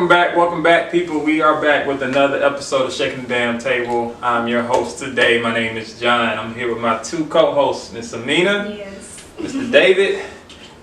welcome back, people. We are back with another episode of Shaking the Damn Table. I'm your host today. My name is John. I'm here with my two co-hosts, Miss Amyna, yes, Mr. David,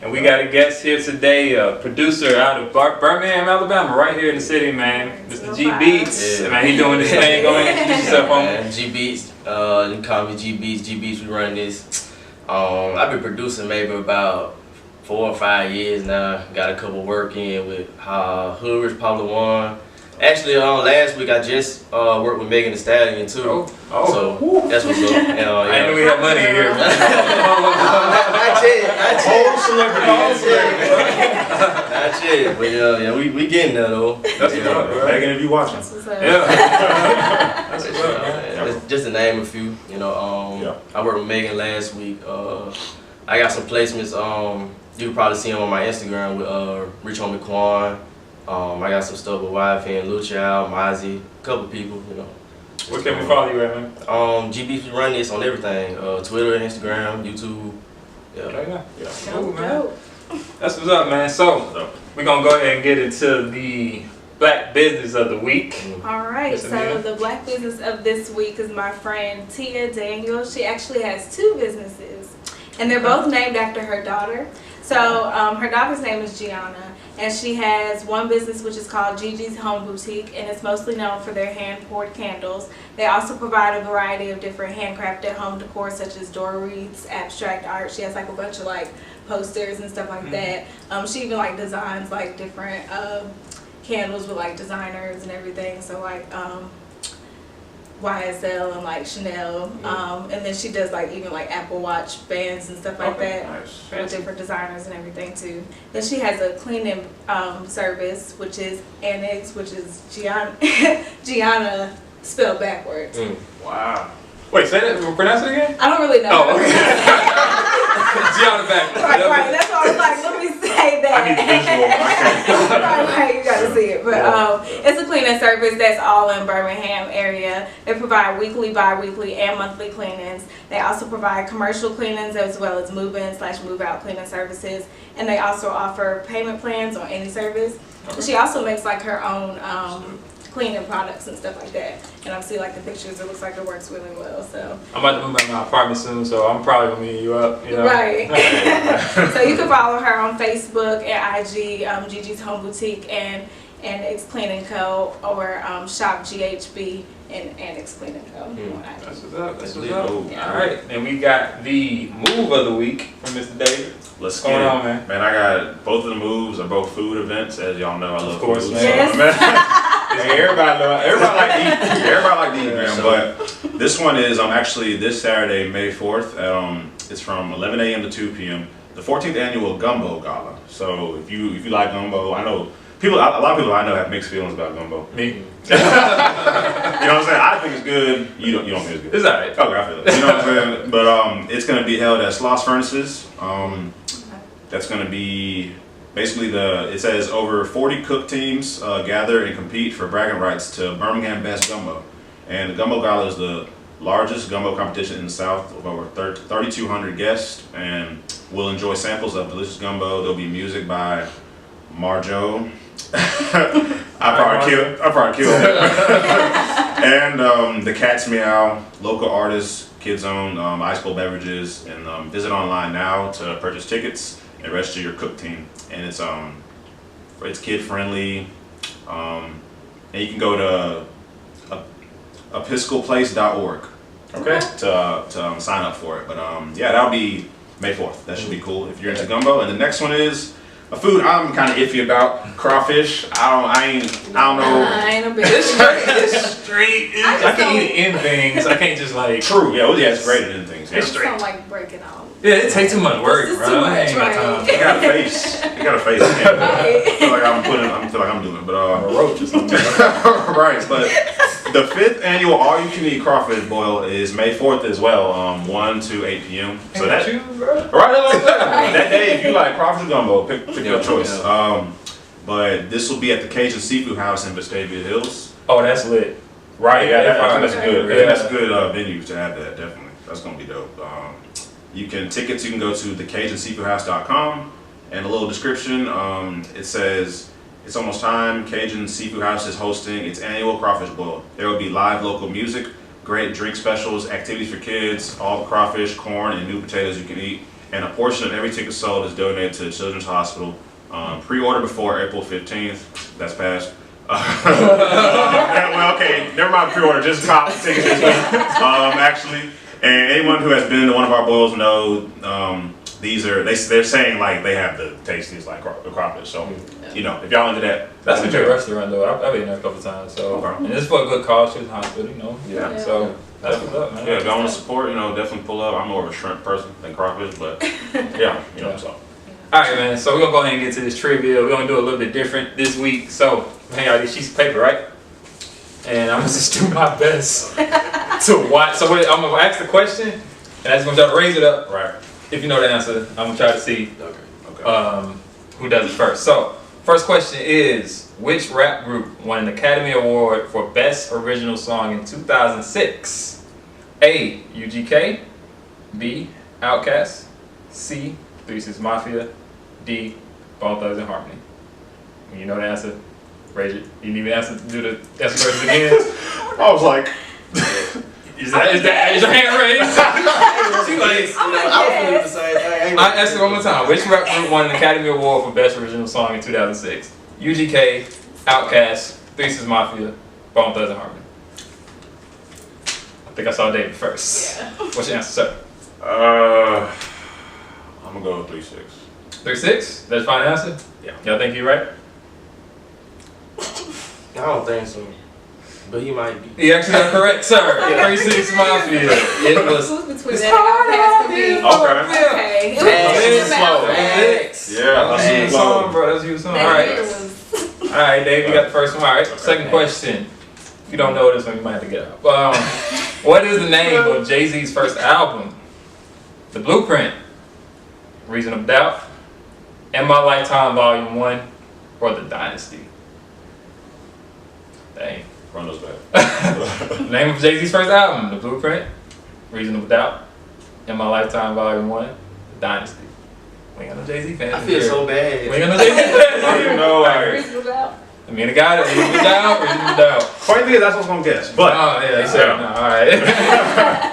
and we got a guest here today, a producer out of Birmingham, Alabama, right here in the city, man. Mr. GBeats. Yeah. Man, he doing this thing. Go ahead and introduce yourself, homie. GBeats, you can call me GBeats. GBeats, we run this. I've been producing maybe about 4 or 5 years now. Got a couple work in with Hood Rich Pablo One. Actually, last week I just worked with Megan Thee Stallion too. So that's what's up. And, I knew we had money here. Not yet, but yeah, we getting there though. That's what's up, Megan, if you watching. that's what's up. Yeah. That's just to name a few. I worked with Megan last week. I got some placements. You can probably see them on my Instagram with Rich Homie Quan. I got some stuff with YFN, Luciao, Mozzie, a couple people, Where can we follow you at, man? GBeats run this on everything. Twitter, Instagram, YouTube. Yeah. Dope, dope. That's what's up, man. So, we're going to go ahead and get into the Black Business of the Week. All right, Yes, so Amyna. the Black business of this week is my friend Tia Daniel. She actually has 2 businesses, and they're both named after her daughter. So her daughter's name is Gianna, and she has one business which is called Gigi's Home Boutique, and it's mostly known for their hand-poured candles. They also provide a variety of different handcrafted home decor, such as door wreaths, abstract art. She has like a bunch of like posters and stuff like that. She even like designs like different candles with like designers and everything. So like YSL and like Chanel, and then she does like even like Apple Watch bands and stuff like that Nice. with different designers and everything too. Then she has a cleaning service, which is Annaig, which is Gianna spelled backwards. Wow. Wait, say that. Pronounce it again? I don't really know. Oh, okay. Gianna back. Right. That's why I was like, let me say that. I need visual. right, you gotta see it. But it's a cleaning service that's all in Birmingham area. They provide weekly, bi-weekly, and monthly cleanings. They also provide commercial cleanings as well as move-in/move-out cleaning services. And they also offer payment plans on any service. She also makes like her own cleaning products and stuff like that. And I've seen like the pictures, it looks like it works really well. So I'm about to move back to my apartment soon, so I'm probably going to meet you up. Right. So you can follow her on Facebook and IG, Gigi's Home Boutique and AnnaigsCleaningCo, or ShopGHB and AnnaigsCleaningCo. That's what's up. That's what's lit. up. Yeah. All right. And we got the move of the week from Mr. David. Let's What's going get it. on, man? Man, I got both of the moves are both food events. As y'all know, I love Of course, food. man. Yes. Hey, everybody like to eat. Everybody like to eat, man. But this one is actually this Saturday, May 4th. It's from 11 a.m. to 2 p.m. The 14th annual Gumbo Goblin. So if you like gumbo, I know a lot of people I know have mixed feelings about gumbo. Me. You know what I'm saying? I think it's good. You don't think it's good. It's alright. Okay, I feel it. You know what I'm saying? But it's gonna be held at Sloss Furnaces. That's gonna be basically it says over 40 cook teams gather and compete for bragging rights to Birmingham Best Gumbo. And the Gumbo Gala is the largest gumbo competition in the South with over 3,200 guests, and we'll enjoy samples of delicious gumbo. There'll be music by Marjo. I probably killed her. And the Cat's Meow, local artists, Kids Zone, ice cold beverages, and visit online now to purchase tickets and register your cook team. And it's kid friendly, and you can go to episcopalplace.org Okay. to sign up for it. But yeah, that'll be May 4th. That should be cool if you're into gumbo. And the next one is a food I'm kind of iffy about, crawfish. I don't know. I ain't a bitch. It's straight. I can don't- eat it in things. I can't just like. True, yeah, it's great in things. It's Yeah. I just straight. don't like breaking off. Yeah, it takes too much work, It's bro. too I much, ain't got time. You got a face. You got a face. I feel like I'm doing it, but A roach or something. right. But the 5th annual all-you-can-eat crawfish boil is May 4th as well, 1 to 8 p.m. So Ain't that you, bro? right, that's what I'm saying. That day, if you like crawfish gumbo, pick your choice. But this will be at the Cajun Seafood House in Vestavia Hills. Oh, that's lit. Right. Yeah, I think that's Okay. good. Yeah. That's a good venue to have that. Definitely, that's gonna be dope. You can go to thecajunseafoodhouse.com, and a little description. It says It's almost time. Cajun Seafood House is hosting its annual crawfish boil. There will be live local music, great drink specials, activities for kids, all the crawfish, corn, and new potatoes you can eat. And a portion of every ticket sold is donated to the Children's Hospital. Pre-order before April 15th. That's passed. Well, okay, never mind pre-order. Just cop tickets this week. Actually, and anyone who has been to one of our boils know these are they're saying like they have the tastiest like crawfish. So you know if y'all into that, That's a good restaurant though. I've been there a couple times. So Okay. and it's for a good cause, Children's Hospital, you know. Yeah. So that's what's up, man. Yeah, if y'all want to support, you know, definitely pull up. I'm more of a shrimp person than crawfish, but yeah, you know, so. All right, man. So we're gonna go ahead and get to this trivia. We're gonna do a little bit different this week. So hang out these sheets of paper, right? And I'm gonna just do my best to watch. So I'm gonna ask the question, and I just want y'all to raise it up. Right. If you know the answer, I'm gonna try to see Okay. who does it first. So first question is, which rap group won an Academy Award for Best Original Song in 2006? A. UGK, B. Outkast, C. 3 6 Mafia, D. Bone Thugs and Harmony. When you know the answer, raise it. You need me to answer, do the answer question again. I was like, Is your hand raised? She like, I asked it one more time. Which rap group won an Academy Award for Best Original Song in 2006? UGK, Outkast, 3 6 Mafia, Bone Thugs and Harmony. I think I saw David first. Yeah. What's your answer, sir? I'm gonna go with 3-6. 3 6? That's your final answer? Yeah. Y'all think you're right? I don't think so, but he might be. You actually got correct, sir. 3 6 Mafia. It was. Who's between that and Outkast for me? Okay. Okay. It was slow. Outkast. Yeah, that's Hey, a song, slow. bro. That's your song. All That right. was. All right, Dave, you got the first one. All right, second question. If you don't know this one, you might have to get up. What is the name of JayZ's first album? The Blueprint, Reason of Doubt, In My Lifetime Volume 1, or The Dynasty? Dang. Run those back. Name of JayZ's first album, The Blueprint, Reason of Doubt, In My Lifetime Volume 1, The Dynasty. We ain't got no JayZ fans. I feel so We bad. ain't got no JayZ fans. You know, like, Reasonable doubt. I mean, the guy that Reason of Doubt, Reason of Doubt. funny thing is that's what I was gonna guess, but Oh, yeah, he said no. All right.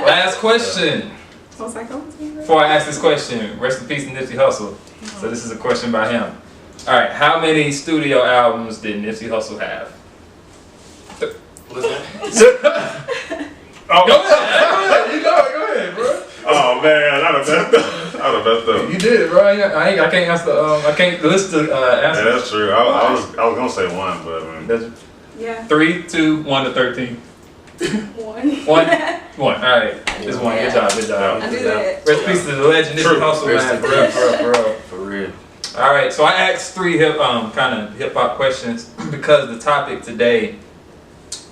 Last question. What's that going to be? Before I ask this question, rest in peace to Nipsey Hussle. So this is a question by him. All right, how many studio albums did Nipsey Hussle have? What's that? oh, Go ahead, you go ahead, bro. oh man, I'd have messed up. You did it, bro. I can't answer. I can't list the Yeah, answers. that's true. I was gonna say 1, but I mean, That's Yeah. 3, 2, 1 to 13. 1. 1. All right, just one. Good job. Good job. I do that. Rest in peace to the legend Nipsey True. Hussle, Rest man. in For real, peace. for real, for real. For real. All right, so I asked 3 kind of hip hop questions because the topic today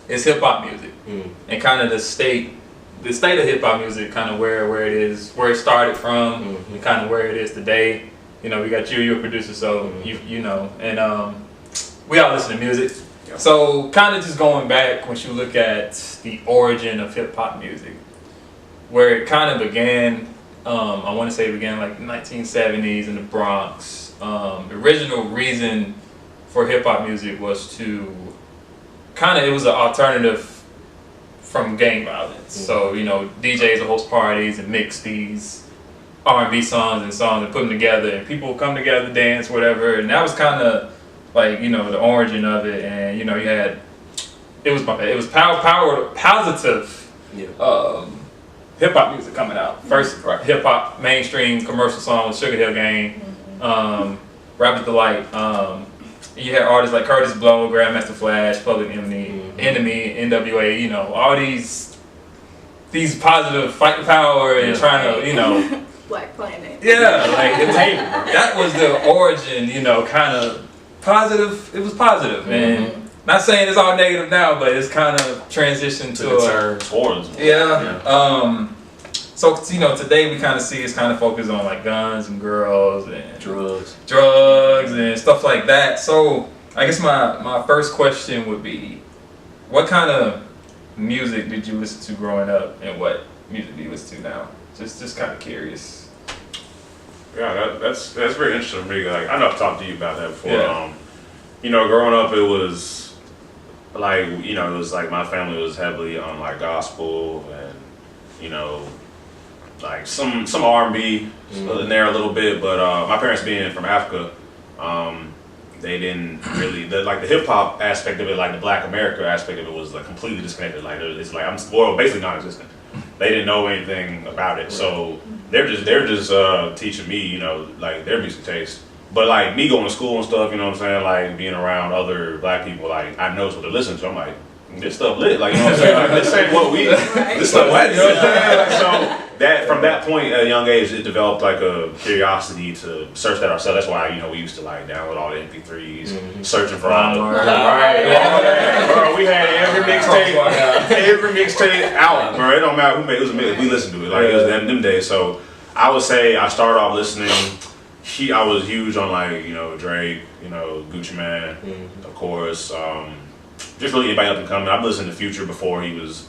is hip hop music and kind of the state of hip hop music, kind of where it is, where it started from, and kind of where it is today. You know, we got you're a producer, so you know, and we all listen to music. Yeah. So kind of just going back, once you look at the origin of hip hop music, where it kind of began. I want to say it began like 1970s in the Bronx. The original reason for hip hop music was to it was an alternative from gang violence. So, you know, DJs will host parties and mix these R&B songs and put them together, and people would come together, dance, whatever. And that was kind of like, you know, the origin of it. And, you know, you had, it was positive hip hop music coming out. First hip hop mainstream commercial song was Sugar Hill Gang, Rapper's Delight. You had artists like Curtis Blow, Grandmaster Flash, Public Enemy, NWA. You know, all these positive fight power and trying to, you know, Black Planet. yeah, like that was the origin. You know, kind of positive. It was positive, and not saying it's all negative now, but it's kind of transitioned to towards. So, you know, today we kind of see it's kind of focused on like guns and girls and Drugs and stuff like that. So I guess my first question would be, what kind of music did you listen to growing up, and what music do you listen to now? Just kind of curious. Yeah, that's very interesting to me. Like I know I've talked to you about that before. Yeah. you know, growing up, it was like, you know, it was like my family was heavily on like gospel and, you know, like some R&B in there a little bit, but my parents being from Africa, they didn't really like the hip hop aspect of it, like the Black America aspect of it was like completely disconnected. Like it's like basically non-existent. They didn't know anything about it, so they're just teaching me, you know, like their music taste. But like me going to school and stuff, you know what I'm saying, like being around other Black people, like I know what they're listening to. I'm like, this stuff lit, like, you know what I'm saying, like this ain't what we, this stuff what, you know what I'm saying? So that from that point at a young age, it developed like a curiosity to search that ourselves. That's why, you know, we used to like download all the MP3s, searching for all the bro, we had every mixtape out, bro. It don't matter who made it, we listened to it. Like it was them days. So I would say I started off listening. I was huge on like, you know, Drake, you know, Gucci Mane, of course. Just really anybody up and coming. I've listened to Future before he was,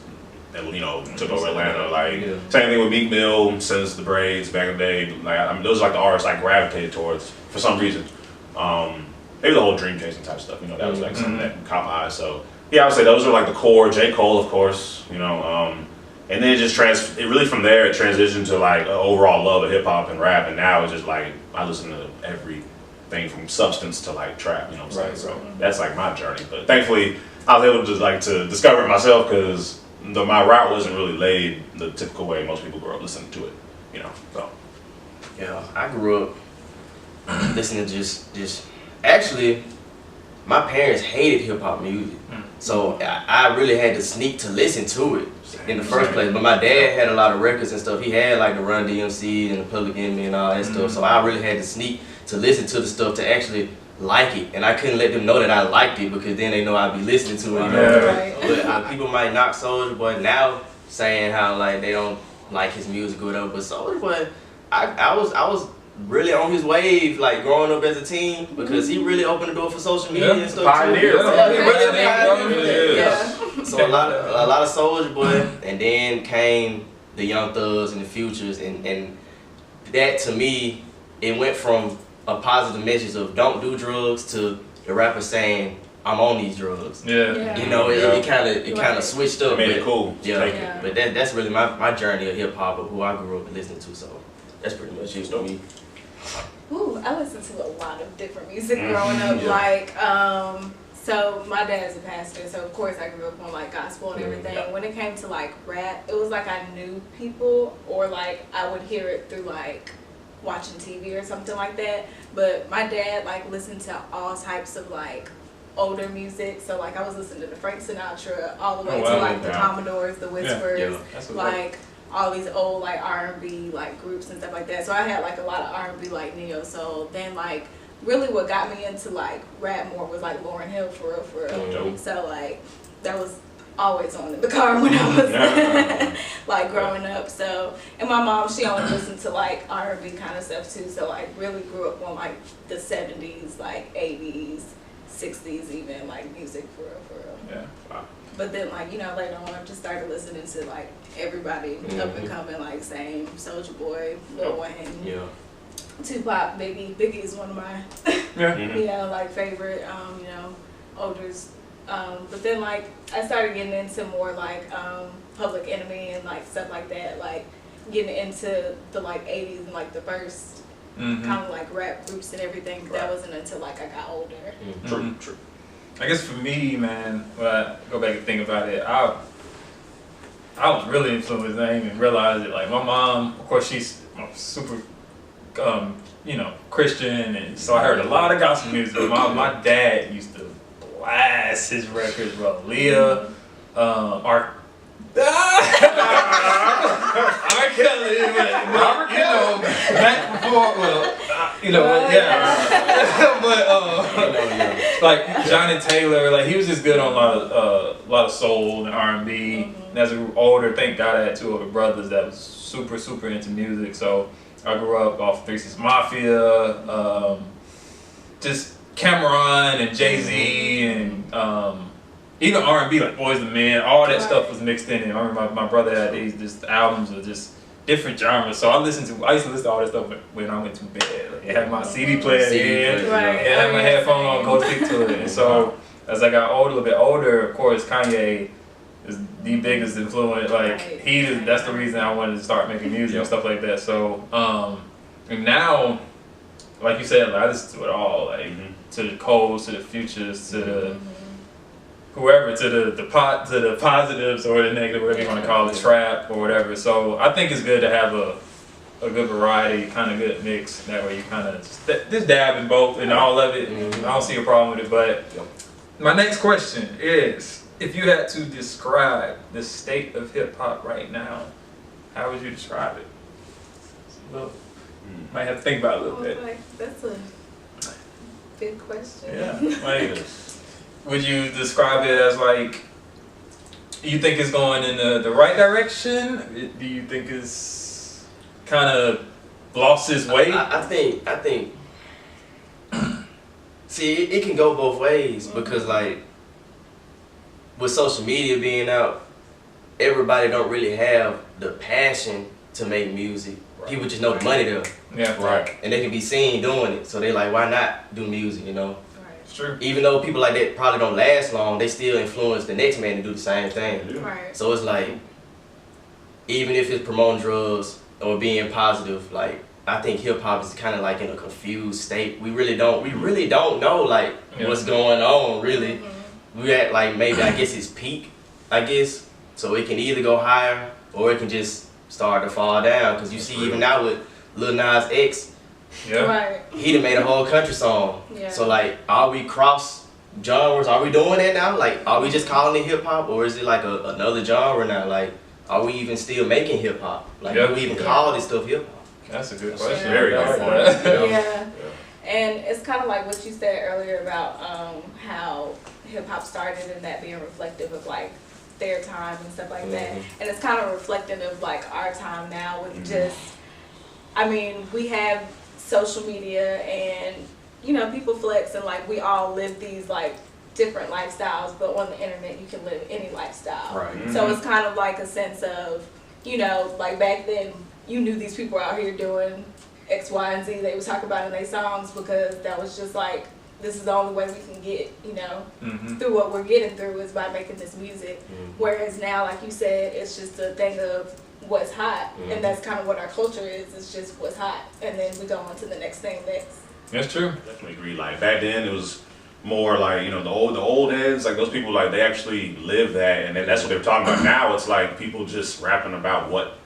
you know, took over Atlanta. Like same thing with Meek Mill since the Braids back in the day. Like I mean, those are like the artists I gravitated towards for some reason. Maybe the whole dream chasing type stuff. You know, that was like something that caught my eye. So yeah, I would say those are like the core. J. Cole, of course. You know, and then it really from there it transitioned to like an overall love of hip hop and rap. And now it's just like I listen to everything from substance to like trap. You know what I'm saying? So that's like my journey. But thankfully, I was able to discover it myself because my route wasn't really laid the typical way most people grow up listening to it, you know. So yeah, I grew up listening to just actually my parents hated hip hop music, so I really had to sneak to listen to it in the first place. But my dad had a lot of records and stuff. He had like the Run DMC and the Public Enemy and all that stuff. So I really had to sneak to listen to the stuff to actually like it, and I couldn't let them know that I liked it because then they know I'd be listening to it. You know? But people might knock Soulja Boy now, saying how like they don't like his music or whatever. But Soulja Boy, I was really on his wave like growing up as a teen because he really opened the door for social media and stuff. Pioneer. So a lot of Soulja Boy, and then came the Young Thugs and the Futures, and that to me, it went from a positive message of don't do drugs to the rapper saying I'm on these drugs. You know, it kind of switched up. It made it cool. But that's really my journey of hip hop of who I grew up listening to. So that's pretty much it for me. Ooh, I listened to a lot of different music growing up. Like, so my dad's a pastor, so of course I grew up on like gospel and everything. When it came to like rap, it was like I knew people, or like I would hear it through like watching TV or something like that. But my dad like listened to all types of like older music, so like I was listening to the Frank Sinatra all the way to like the Commodores, the Whispers, like all these old like R&B like groups and stuff like that. So I had like a lot of R&B like neo soul. Then like really what got me into like rap more was like Lauryn Hill for real. So like that was always on in the car when I was like growing up. So, and my mom, she only listened to like R&B kind of stuff too. So like really grew up on like the 70s, like 80s, 60s even like music for real. But then like, you know, later on I just started listening to like everybody up and coming, like same Soulja Boy, Lil Wayne, Tupac, Biggie is one of my you know, like favorite you know, olders. But then like I started getting into more like Public Enemy and like stuff like that, like getting into the like 80s and like the first kind of like rap groups and everything. But that wasn't until like I got older. True. I guess for me, man, when I go back and think about it, I was really influenced. I didn't even realize it. Like my mom, of course, she's super you know, Christian, and so I heard a lot of gospel music. My dad used to blast his records, bro. Leah, R. Kelly, Robert Kelly, back before, you know, but like Johnny Taylor, like he was just good on a lot of soul and R&B. And as I grew older, thank God I had two older brothers that was super into music. So I grew up off 3 6 Mafia, just Cameron and JayZ and even R&B like Boys II Men, all that stuff was mixed in it. I remember my brother had these albums of just different genres. So I used to listen to all this stuff when I went to bed. Like, I had my CD player in, Right. and I had my headphone on, go stick to it. And so as I got older, a little bit older, of course, Kanye is the biggest influence. Like that's the reason I wanted to start making music and stuff like that. So and now, like you said, like, I listen to it all, like to the Coles, to the Futures, to the whoever, to the positives or the negative, whatever you want to call it, trap or whatever. So I think it's good to have a good variety, kind of good mix. That way you kind of just dab in both and all of it. I don't see a problem with it. But my next question is, if you had to describe the state of hip hop right now, how would you describe it? Well, might have to think about it a little bit. Like, that's a big question. Yeah, like, would you describe it as like, you think it's going in the right direction? Do you think it's kind of lost its way? I think. See, it can go both ways because like with social media being out, everybody don't really have the passion to make music. People just know the money there. Yeah, right. And they can be seen doing it, so they like, why not do music, you know? It's true. Even though people like that probably don't last long, they still influence the next man to do the same thing. Right. So it's like, even if it's promoting drugs or being positive, like I think hip hop is kind of like in a confused state. We really don't know like what's going on really. We at like maybe I guess it's peak, I guess. So it can either go higher or it can just start to fall down. Cause you see even now with Lil Nas X, he done made a whole country song. Yeah. So like, are we cross genres? Are we doing that now? Like, are we just calling it hip hop, or is it like another genre now? Like, are we even still making hip hop? Like, do we even call this stuff hip hop? That's a good question. Very good point. You know? Yeah. And it's kind of like what you said earlier about how hip hop started and that being reflective of like their time and stuff like that. And it's kind of reflective of like our time now with just, I mean, we have social media and, you know, people flex and like we all live these like different lifestyles, but on the internet you can live any lifestyle. Right. So it's kind of like a sense of, you know, like back then you knew these people were out here doing X, Y, and Z. They would talk about in their songs because that was just like, this is the only way we can get, you know, through what we're getting through is by making this music. Whereas now, like you said, it's just a thing of what's hot. And that's kind of what our culture is. It's just what's hot. And then we go on to the next thing next. That's true. Definitely agree. Like back then it was more like, you know, the old heads, like those people, like they actually lived that and then that's what they were talking about. Now it's like people just rapping about what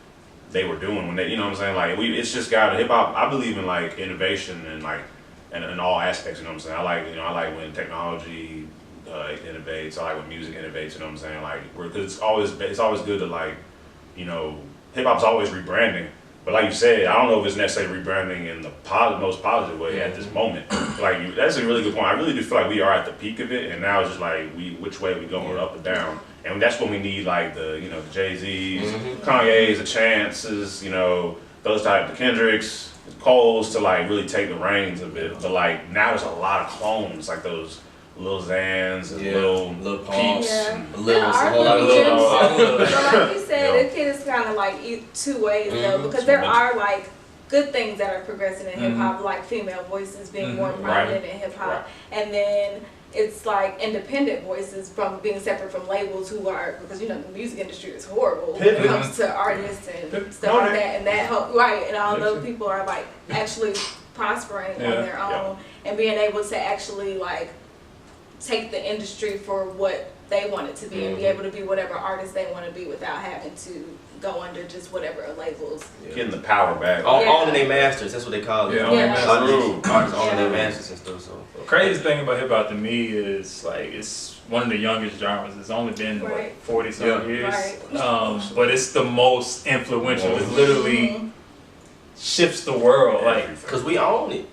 they were doing when they, you know what I'm saying? Like it's just got hip hop. I believe in like innovation and like and in all aspects, you know what I'm saying? I like when technology innovates. I like when music innovates, you know what I'm saying? Like cause it's always good to like, you know, hip hop's always rebranding. But like you said, I don't know if it's necessarily rebranding in the most positive way at this moment. Like that's a really good point. I really do feel like we are at the peak of it, and now it's just like which way we going, up or down. And that's when we need like the, you know, the JayZs, Kanye's, the Chances, you know, those type, the Kendricks, the Coles to like really take the reins of it. But like now there's a lot of clones, like those Lil Xans and Lil Peeps. There are little gems. So like you said, it is kind of like two ways though, because there are like good things that are progressing in hip hop, like female voices being more prominent in hip hop, and then it's like independent voices from being separate from labels who are, because you know the music industry is horrible when it comes to artists and stuff like that, and that help and all those people are like actually prospering on their own and being able to actually like take the industry for what they want it to be and be able to be whatever artist they want to be without having to go under just whatever labels. Getting the power back. Owning their masters, that's what they call it. Artists owning their masters and stuff. So the craziest thing about hip hop to me is like it's one of the youngest genres. It's only been what, 40 some years. But it's the most influential. It's literally shifts the world, like because we own it.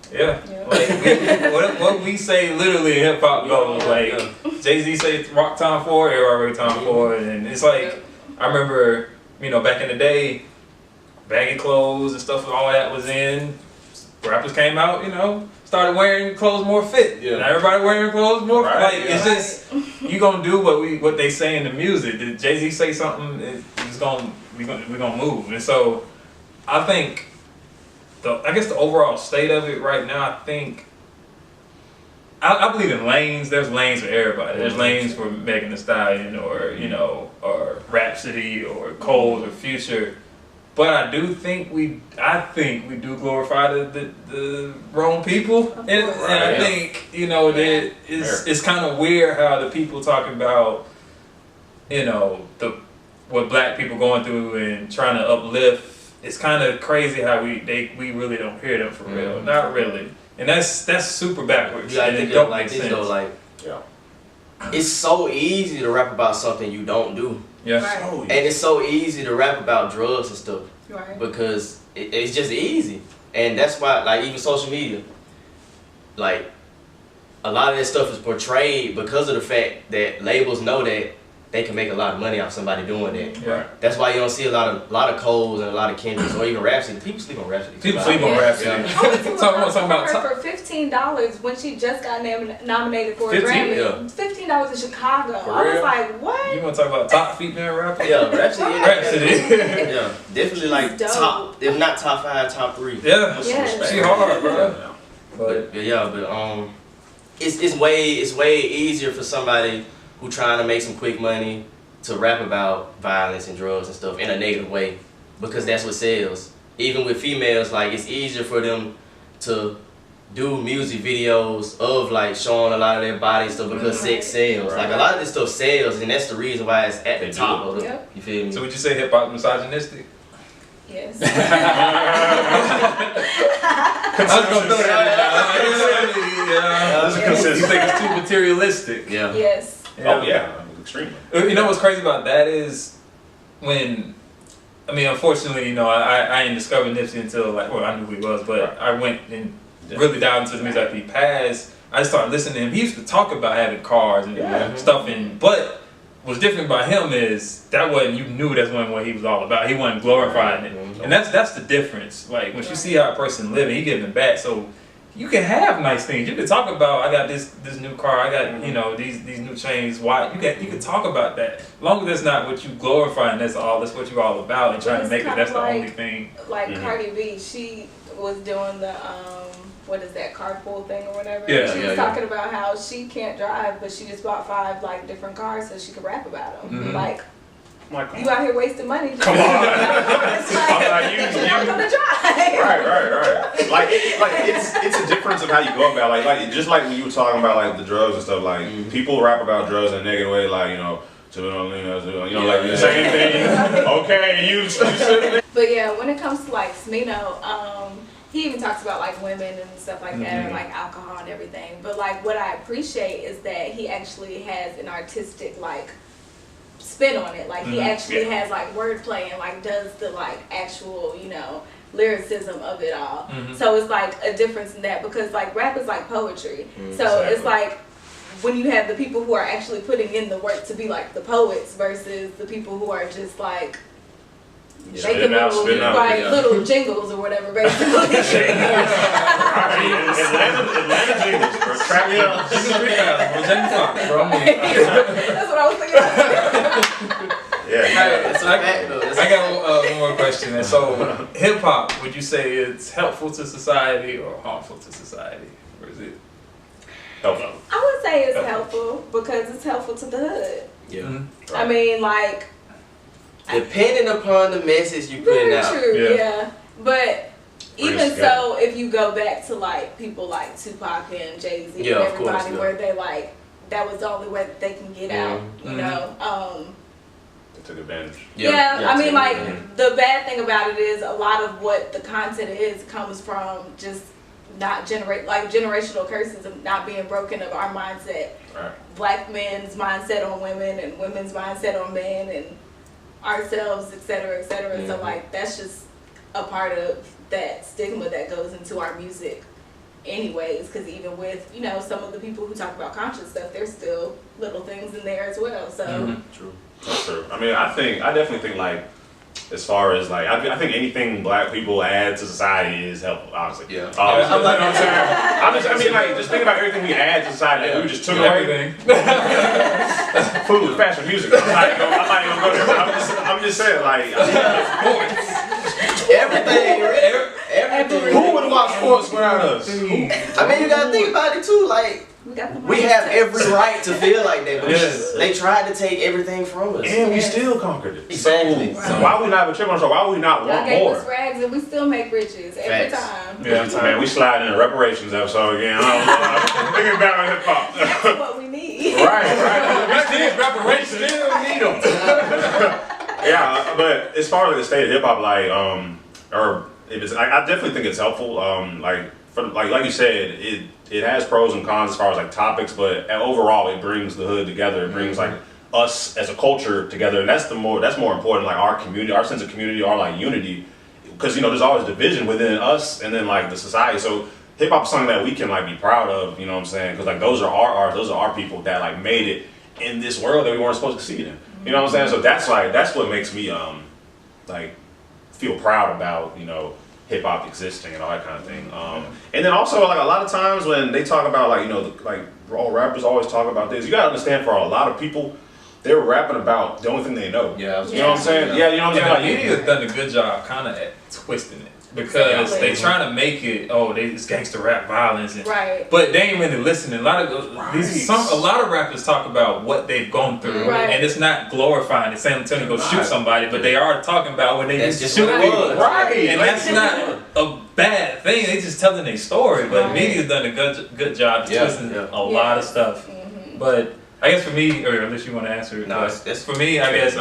Like what we say literally hip hop goes. Like JayZs say Roc Time 4, Roc Time 4, and it's like I remember, you know, back in the day, baggy clothes and stuff, all that was in. Rappers came out, you know, started wearing clothes more fit. Now everybody wearing clothes more fit. Like it's just you gonna do what they say in the music. Did JayZ say something? We're gonna move, and so I think I guess the overall state of it right now, I think I believe in lanes. There's lanes for everybody. There's lanes for Megan Thee Stallion or or Rhapsody or Cole or Future. But I think we do glorify the wrong people, and I think that it's kind of weird how the people talking about what black people going through and trying to uplift. It's kind of crazy how we really don't hear them for real, not really, and that's super backwards. You gotta and think it don't like make this sense. though, like it's so easy to rap about something you don't do. Yeah. Right. And it's so easy to rap about drugs and stuff Right. because it's just easy. And that's why, like, even social media, like, a lot of this stuff is portrayed because of the fact that labels know that they can make a lot of money off somebody doing that. Yeah. That's why you don't see a lot of Coles and a lot of Kendricks or even Rhapsody. People sleep on Rhapsody. People sleep on Rhapsody. Talking about her for $15 when she just got nominated for a Grammy. Yeah. $15 in Chicago. For I was real? like, what? You want to talk about top female rapper? Yeah, Rhapsody. Yeah, definitely like dope. top, if not top 5, top 3. Yeah, Yes. she hard, bro. But it's way easier for somebody who trying to make some quick money to rap about violence and drugs and stuff in a negative way, because that's what sells. Even with females, like, it's easier for them to do music videos of like showing a lot of their body and stuff because sex sells. Like, a lot of this stuff sells, and that's the reason why it's at the top of the, you feel me? So would you say hip hop misogynistic? Yes. I was gonna throw that in. You think it's too materialistic? Yeah. Yes. Oh yeah, extremely. You know what's crazy about that is unfortunately, I didn't discover Nipsey until I knew who he was, but I went and really dived into the music after he passed. I just started listening to him. He used to talk about having cars and stuff, but what's different about him is that you knew that's what he was all about. He wasn't glorifying it, and that's the difference. Like when you see how a person living, he giving back. So you can have nice things. You can talk about, I got this new car, I got these new chains. Why you can talk about that. As long as that's not what you glorifying, that's what you're all about, and trying to make it. That's the only thing. Like Cardi B, she was doing the what is that, carpool thing or whatever. Yeah, she was talking about how she can't drive, but she just bought 5 different cars so she could rap about them. Like, you out here wasting money. Come on. It's like, you're not gonna drive. Right. Like it's a difference of how you go about like just like when you were talking about like the drugs and stuff. Like people rap about drugs in a negative way, like like the same thing. Okay, you said. But yeah, when it comes to like Smino, he even talks about like women and stuff like that, and like alcohol and everything. But like what I appreciate is that he actually has an artistic like spin on it. Like he actually has like wordplay and like does the like actual lyricism of it all. So it's like a difference in that, because like rap is like poetry. So it's like when you have the people who are actually putting in the work to be like the poets versus the people who are just like making little jingles or whatever, basically. Atlanta jingles, bro. That's what I was thinking. I got one more question. And so, hip hop, would you say it's helpful to society or harmful to society, or is it helpful? I would say it's helpful because it's helpful to the hood. Yeah. I mean, like, depending upon the message you put out. True, yeah. But even so, if you go back to like people like Tupac and JayZ and everybody, where they like that was the only way that they can get out, they took advantage. I mean, like the bad thing about it is a lot of what the content is comes from just not generational curses of not being broken of our mindset. Right. Black men's mindset on women and women's mindset on men and ourselves, etc., etc. So like that's just a part of that stigma that goes into our music anyways, because even with some of the people who talk about conscious stuff, there's still little things in there as well. So True. That's true. I mean, I definitely think like as far as like I think anything black people add to society is helpful, honestly. Yeah. I'm like, just think about everything we add to society that we just took away. Food, fashion, music. I'm not even gonna go there. I'm just saying, like, Everything. Everything. Who would watch sports without us? I mean, you gotta think about it too. Like, we have every right to feel like that, but they tried to take everything from us. And we still conquered it. Exactly. So why would we not have a chip on the show? Why would we not want gave more? us rags and we still make riches every time. Yeah, man, we slide in a reparations episode again. I don't know. Thinking back on hip hop. That's what we need. Right. We still reparations. Still need them. Yeah, but as far as the state of hip hop, like, or if it's, I definitely think it's helpful. Like you said, it has pros and cons as far as like topics, but overall it brings the hood together. It brings like us as a culture together, and that's more important. Like our community, our sense of community, our like unity, because there's always division within us and then like the society. So hip hop is something that we can like be proud of. You know what I'm saying? Because like those are our people that like made it in this world that we weren't supposed to see it in. You know what I'm saying? So that's what makes me like feel proud about hip hop existing and all that kind of thing. And then also like a lot of times when they talk about like like all rappers always talk about this, you gotta understand for a lot of people they're rapping about the only thing they know. Yeah, you know what I'm saying? Yeah, you know what I'm saying? Like, media's done a good job kind of at twisting it. Because they trying to make it, it's gangster rap violence, but they ain't really listening. A lot of rappers talk about what they've gone through, and it's not glorifying. It's saying telling you go shoot somebody, but they are talking about when they just shoot people, and that's not a bad thing. They just telling their story. But media's done a good job twisting a lot of stuff. But I guess for me, or unless you want to answer it, for me, I guess.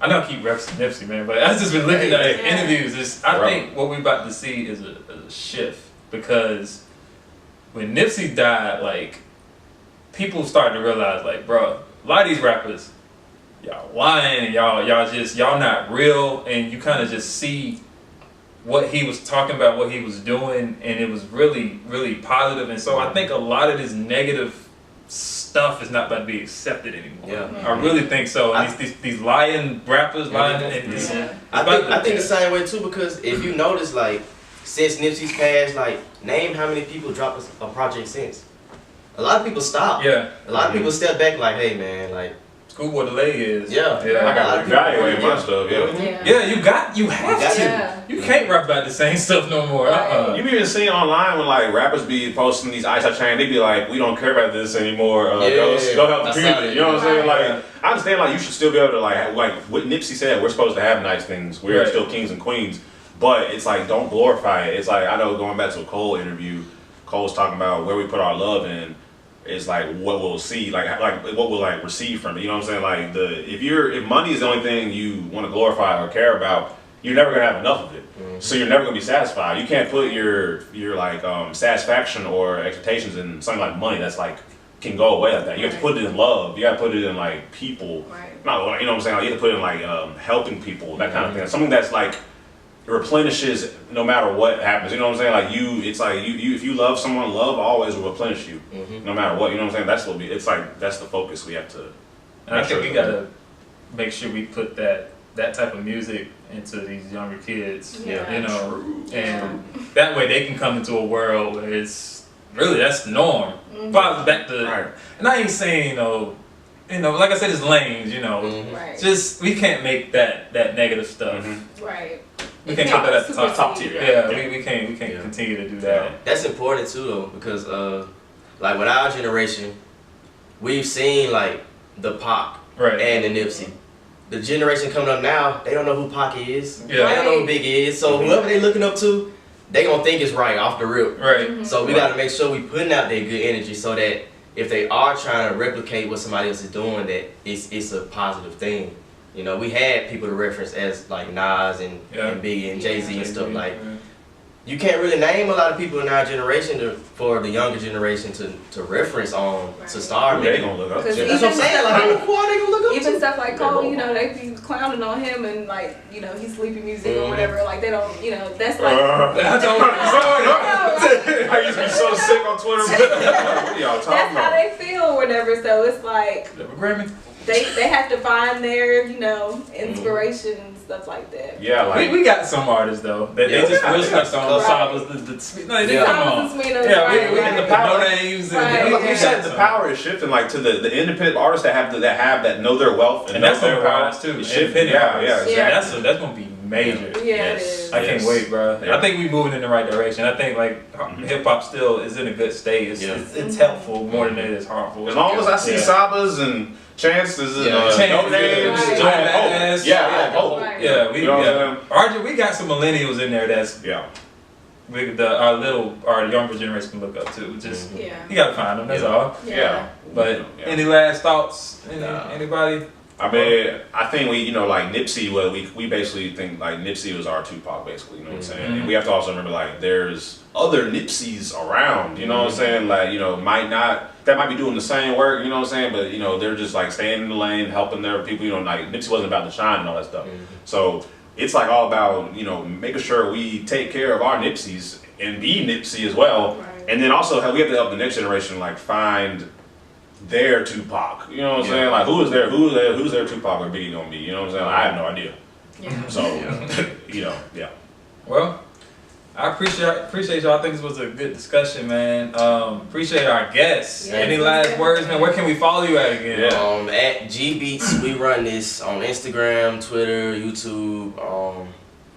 I know I keep referencing Nipsey, man, but I've just been looking at interviews. I think what we're about to see is a shift, because when Nipsey died, like, people started to realize, like, bro, a lot of these rappers, y'all lying and y'all not real, and you kind of just see what he was talking about, what he was doing, and it was really, really positive. And so I think a lot of this negative stuff is not about to be accepted anymore. I really think so. These lying rappers, I think the same way too, because if you notice, like, since Nipsey's passed, like, name how many people dropped a project since. A lot of people stop. A lot of people step back like, hey man, like, Schoolboy Delay is. I got to evaluate my stuff. You have to. You can't rap about the same stuff no more. You be even seeing online when like rappers be posting these ice chain, they be like, we don't care about this anymore. Go help the community. You know what I'm saying? Like, I understand like you should still be able to like what Nipsey said. We're supposed to have nice things. We're still kings and queens. But it's like, don't glorify it. It's like, I know going back to a Cole interview, Cole's talking about where we put our love in. Is like what we'll see, like what we'll like receive from it. You know what I'm saying? Like if money is the only thing you want to glorify or care about, you're never gonna have enough of it. So you're never gonna be satisfied. You can't put your like satisfaction or expectations in something like money that's like can go away like that. You have to put it in love. You got to put it in like people. Not you know what I'm saying? Like, you have to put it in like helping people, that kind of thing. Something that's like replenishes no matter what happens. You know what I'm saying? Like it's like you if you love someone, love always will replenish you, no matter what. You know what I'm saying? That's what it's like. That's the focus we have to. And I think we gotta make sure we put that type of music into these younger kids. And that way they can come into a world where it's really that's the norm. Father back to, and I ain't saying like I said, it's lanes. Just we can't make that negative stuff. We can't put that at the top tier. We can't continue to do that. That's important too, though, because like with our generation, we've seen like the Pac and the Nipsey. The generation coming up now, they don't know who Pac is. They don't know who Big is. So whoever they looking up to, they gonna think it's right off the rip. So we gotta make sure we putting out their good energy so that if they are trying to replicate what somebody else is doing, that it's a positive thing. We had people to reference as like Nas and Biggie and JayZ and stuff like. You can't really name a lot of people in our generation for the younger generation to reference on to start. They gonna look up. That's what I'm saying. Like, who are they gonna look up to? Even stuff like Cole, they be clowning on him and like, he's sleepy music or whatever. Like they don't, that's like. I used to be so sick on Twitter. What are y'all talking about? That's how they feel or whatever. So it's like. They have to find their, inspiration and stuff like that. We got some artists though that they just really stuck on Sabas, the power names. You said the power is shifting like to the independent artists that know their wealth and that's their power too. It's shifting. That's gonna be major. Yeah, it is. I can't wait, bro. Yeah. I think we're moving in the right direction. I think like hip hop still is in a good state. It's helpful more than it is harmful. As long as I see Sabas and Chances and no names, RJ, we got some millennials in there that's our younger generation can look up to. Just you gotta find them. That's all. But any last thoughts? Anybody? I mean, I think we, like Nipsey, we basically think like Nipsey was our Tupac, basically, you know what I'm saying? And we have to also remember, like, there's other Nipseys around, you know what I'm saying? Like, that might be doing the same work, you know what I'm saying? But, they're just like staying in the lane, helping their people, like Nipsey wasn't about to shine and all that stuff. So it's like all about, making sure we take care of our Nipseys and be Nipsey as well. Right. And then also we have to help the next generation, like, find their Tupac, you know what I'm saying? Like, who's their Tupac or Biggie gonna be? You know what I'm saying? Like, I have no idea. So, Well, I appreciate y'all. I think this was a good discussion, man. Appreciate our guests. Any last words, man? Where can we follow you at again? At GBeats. We run this on Instagram, Twitter, YouTube,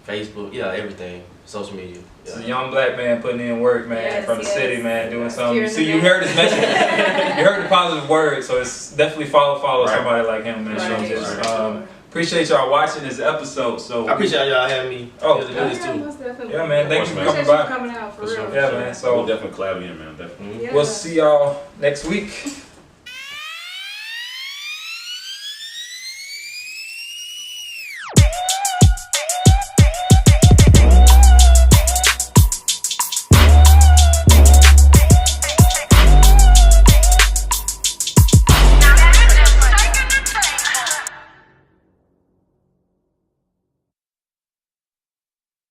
Facebook. Yeah, everything. Social media. It's a young black man putting in work, man, from the city, man, doing something. See, you heard his message. You heard the positive word, so it's definitely follow somebody like him, man. Appreciate y'all watching this episode. So I appreciate y'all having me. Most definitely. Yeah, man. Thank you for coming by. Coming out for real. Yeah, man. So we'll definitely collab again, man. Definitely. We'll see y'all next week.